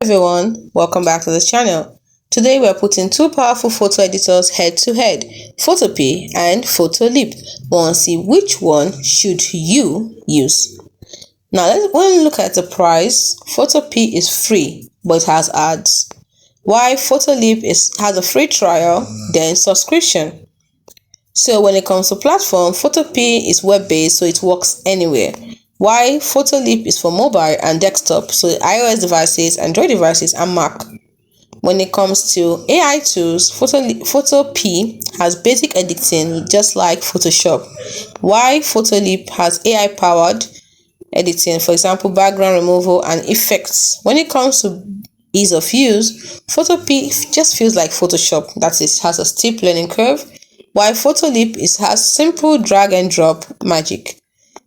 Everyone, welcome back to this channel. Today we are putting two powerful photo editors head to head, Photopea and Photoleap. We want to see which one should you use. Now when we look at the price, Photopea is free but it has ads, while Photoleap has a free trial then subscription. So when it comes to platform, Photopea is web-based, so it works anywhere, while Photoleap is for mobile and desktop, so iOS devices, Android devices, and Mac. When it comes to AI tools, Photopea has basic editing just like Photoshop, while Photoleap has AI-powered editing, for example, background removal and effects. When it comes to ease of use, Photopea just feels like Photoshop, that is, has a steep learning curve, while Photoleap has simple drag and drop magic.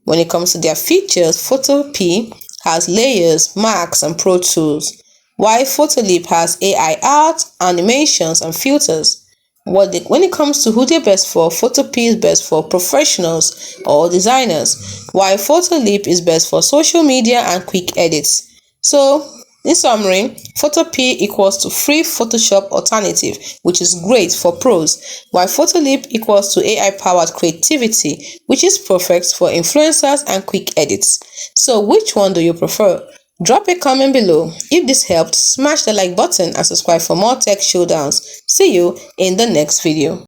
When it comes to their features, Photopea has layers, marks, and Pro Tools, while Photoleap has AI art, animations, and filters. When it comes to who they're best for, Photopea is best for professionals or designers, while Photoleap is best for social media and quick edits. So, in summary, Photopea equals to free Photoshop alternative, which is great for pros, while Photoleap equals to AI-powered creativity, which is perfect for influencers and quick edits. So which one do you prefer? Drop a comment below. If this helped, smash the like button and subscribe for more tech showdowns. See you in the next video.